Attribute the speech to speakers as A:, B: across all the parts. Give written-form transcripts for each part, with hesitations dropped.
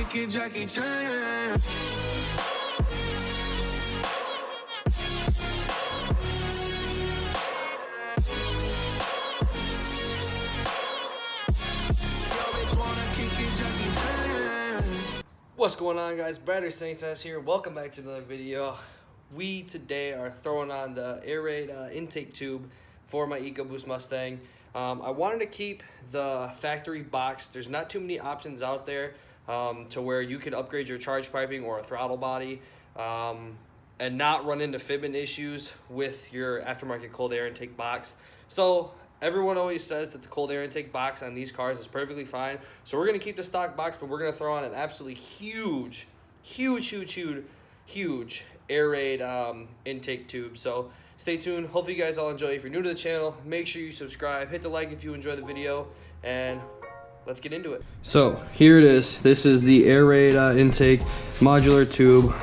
A: kick it, Jackie Chan.
B: What's going on, guys? Battery Saints here. Welcome back to another video. We today are throwing on the Airaid intake tube for my Ecoboost Mustang. I wanted to keep the factory box. There's not too many options out there to where you could upgrade your charge piping or a throttle body and not run into fitment issues with your aftermarket cold air intake box. So everyone always says that the cold air intake box on these cars is perfectly fine. So we're going to keep the stock box, but we're going to throw on an absolutely huge Airaid intake tube. So stay tuned. Hopefully you guys all enjoy. If you're new to the channel, make sure you subscribe. Hit the like if you enjoy the video, and let's get into it. So here it is. This is the Airaid intake modular tube.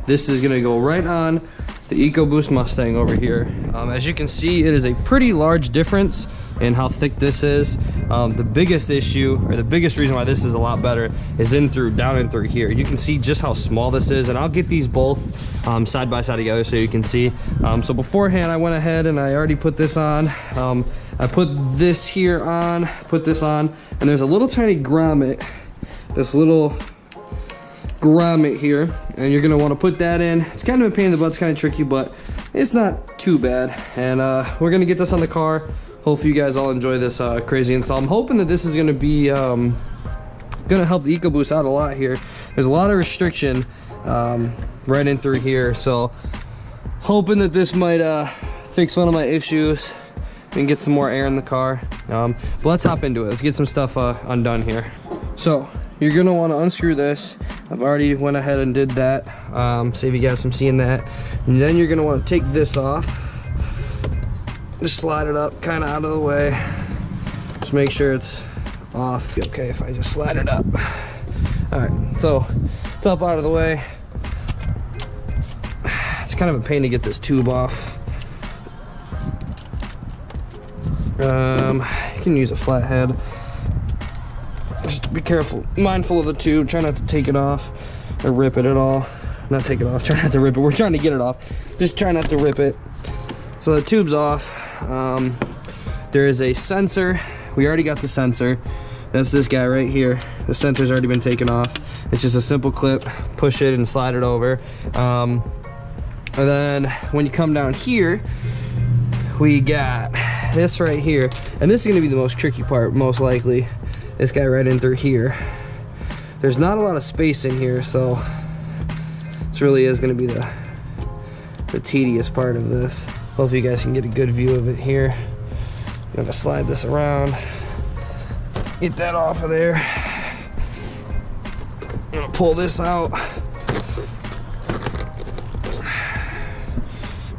B: This is going to go right on the Ecoboost Mustang over here. As you can see, it is a pretty large difference in how thick this is. The biggest issue, or the biggest reason why this is a lot better, is down and through here. You can see just how small this is, and I'll get these both side by side together so you can see. So beforehand, I went ahead and I already put this on. I put this here on, put this on, and there's a little tiny grommet, this little grommet here, and you're gonna want to put that in. It's kind of a pain in the butt, it's kind of tricky, but it's not too bad. And we're gonna get this on the car. Hopefully you guys all enjoy this crazy install. I'm hoping that this is gonna be gonna help the Ecoboost out a lot here. There's a lot of restriction right in through here, so hoping that this might fix one of my issues and get some more air in the car. But let's hop into it. Let's get some stuff undone here. So you're gonna want to unscrew this. I've already went ahead and did that. Save you guys from seeing that. And then you're gonna want to take this off. Just slide it up, kind of out of the way. Just make sure it's off. Be okay if I just slide it up. All right, so it's up out of the way. It's kind of a pain to get this tube off. You can use a flathead. Just be careful, mindful of the tube. Try not to take it off or rip it at all. Not take it off, try not to rip it. We're trying to get it off. Just try not to rip it. So the tube's off. There is a sensor. We already got the sensor. That's this guy right here. The sensor's already been taken off. It's just a simple clip. Push it and slide it over. And then when you come down here, we got this right here. And this is gonna be the most tricky part, most likely. This guy right in through here. There's not a lot of space in here, so this really is going to be the tedious part of this. Hopefully you guys can get a good view of it here. I'm going to slide this around, get that off of there. I'm going to pull this out.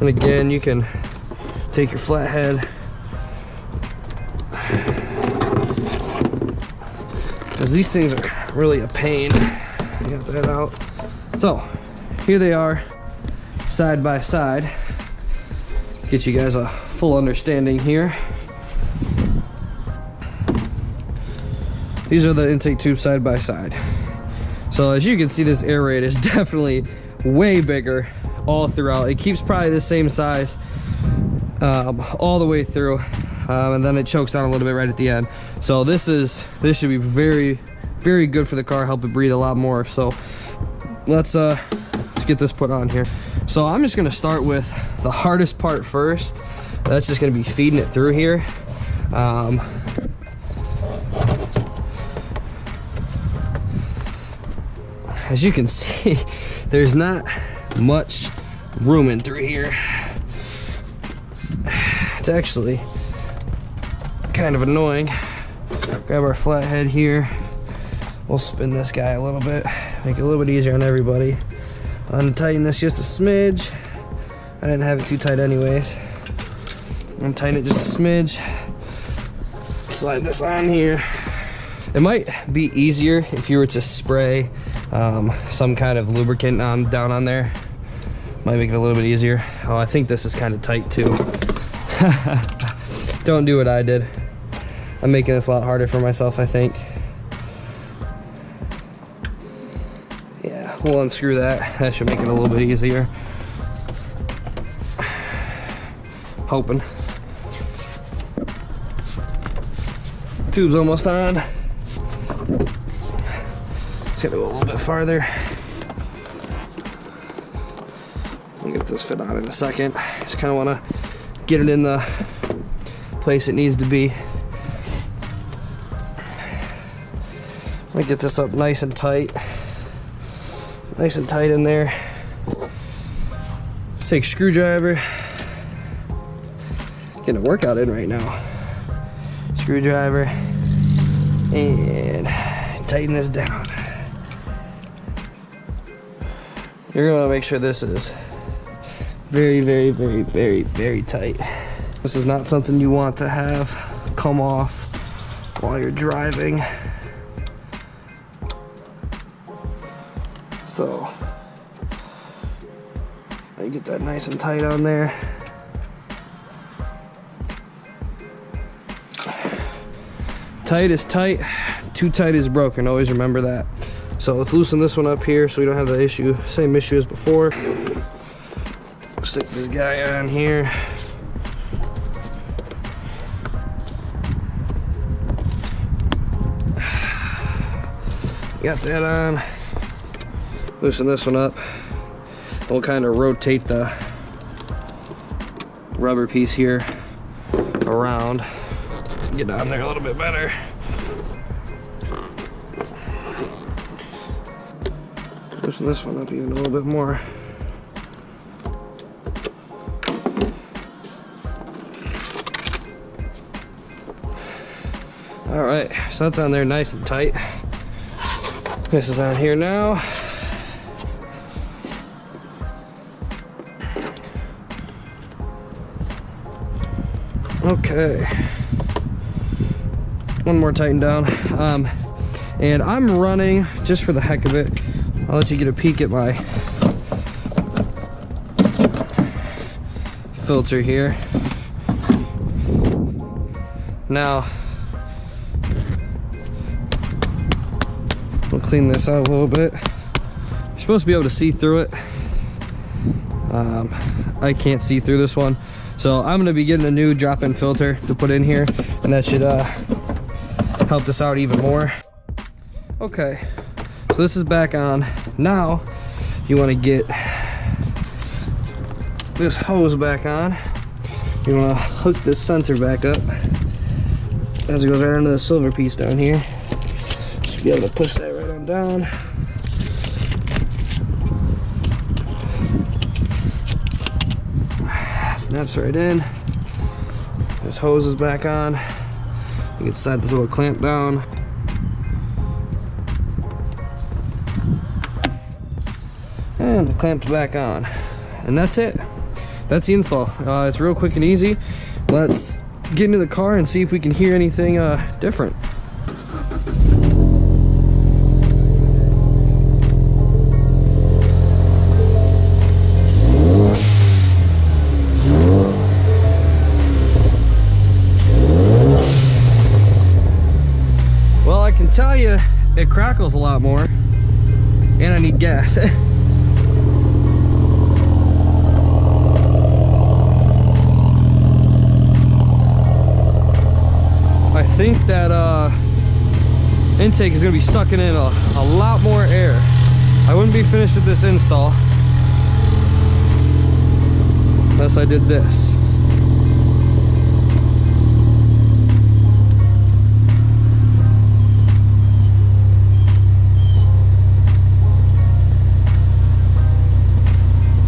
B: And again, you can take your flathead, because these things are really a pain. Get that out. So here they are, side by side. Get you guys a full understanding here. These are the intake tubes side by side. So as you can see, this Airaid is definitely way bigger all throughout. It keeps probably the same size all the way through. And then it chokes down a little bit right at the end. So this should be very good for the car, help it breathe a lot more. So let's get this put on here. So I'm just gonna start with the hardest part first. That's just gonna be feeding it through here. As you can see, there's not much room in through here. It's actually kind of annoying. Grab our flathead here. We'll spin this guy a little bit, make it a little bit easier on everybody. Untighten this just a smidge. I didn't have it too tight anyways. Untighten it just a smidge. Slide this on here. It might be easier if you were to spray some kind of lubricant down on there. Might make it a little bit easier. Oh, I think this is kind of tight too. Don't do what I did. I'm making this a lot harder for myself, I think. we'll unscrew that. That should make it a little bit easier. Hoping. Tube's almost on. Just gotta go a little bit farther. I'll get this fit on in a second. Just kind of want to get it in the place it needs to be. I'm gonna get this up nice and tight. Nice and tight in there. Take a screwdriver. Getting a workout in right now. Screwdriver. And tighten this down. You're gonna make sure this is very, very, very, very, very tight. This is not something you want to have come off while you're driving. So, I get that nice and tight on there. Tight is tight, too tight is broken, always remember that. So let's loosen this one up here so we don't have the issue, same issue as before. Stick this guy on here. Got that on. Loosen this one up. We'll kind of rotate the rubber piece here around. Get on there a little bit better. Loosen this one up even a little bit more. All right, so that's on there nice and tight. This is on here now. Okay. One more tighten down. And I'm running, just for the heck of it, I'll let you get a peek at my filter here. Now, we'll clean this out a little bit. You're supposed to be able to see through it. I can't see through this one. So I'm gonna be getting a new drop-in filter to put in here, and that should help this out even more. Okay, so this is back on. Now, you wanna get this hose back on. You wanna hook this sensor back up as it goes right under the silver piece down here. Just be able to push that right on down. Snaps right in. This hose is back on. You can slide this little clamp down. And the clamp's back on. And that's it. That's the install. It's real quick and easy. Let's get into the car and see if we can hear anything different. Tell you, it crackles a lot more, and I need gas. I think that intake is gonna be sucking in a lot more air. I wouldn't be finished with this install unless I did this.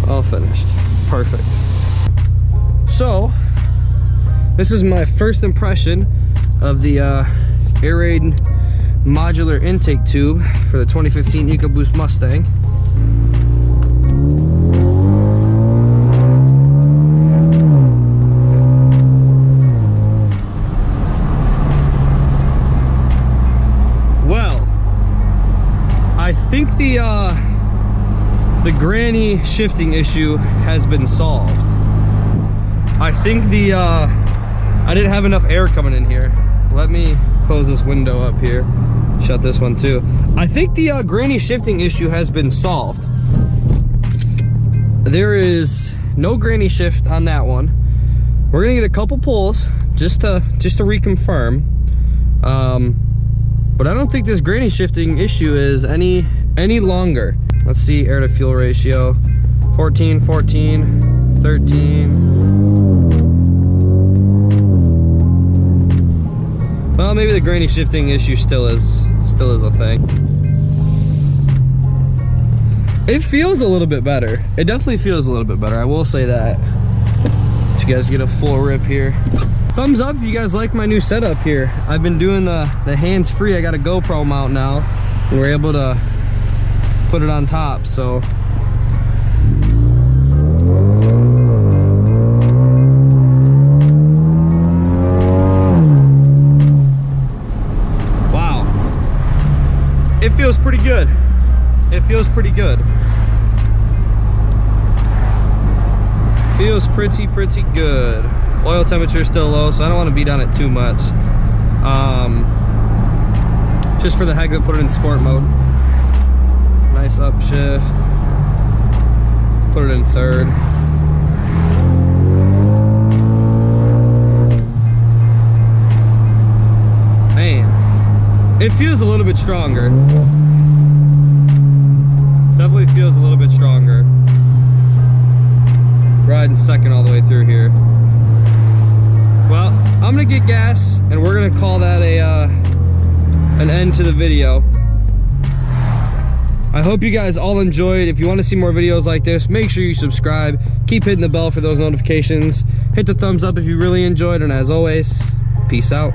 B: All finished. Perfect. So, this is my first impression of the Airaid modular intake tube for the 2015 Ecoboost Mustang. Well, I think the granny shifting issue has been solved. I think I didn't have enough air coming in here. Let me close this window up here. Shut this one too. I think the granny shifting issue has been solved. There is no granny shift on that one. We're gonna get a couple pulls just to reconfirm. But I don't think this granny shifting issue is any longer. Let's see, air to fuel ratio. 14, 14, 13. Well, maybe the granny shifting issue still is a thing. It feels a little bit better. It definitely feels a little bit better. I will say that. Let you guys get a full rip here. Thumbs up if you guys like my new setup here. I've been doing the hands-free. I got a GoPro mount now, and we're able to put it on top, so. Wow. It feels pretty good. It feels pretty good. Feels pretty good. Oil temperature is still low, so I don't want to beat on it too much. Just for the heck of it, put it in sport mode. Nice upshift. Put it in third. Man, it feels a little bit stronger. Definitely feels a little bit stronger. Riding second all the way through here. Well, I'm gonna get gas and we're gonna call that an end to the video. I hope you guys all enjoyed. If you want to see more videos like this, make sure you subscribe. Keep hitting the bell for those notifications. Hit the thumbs up if you really enjoyed, and as always, peace out.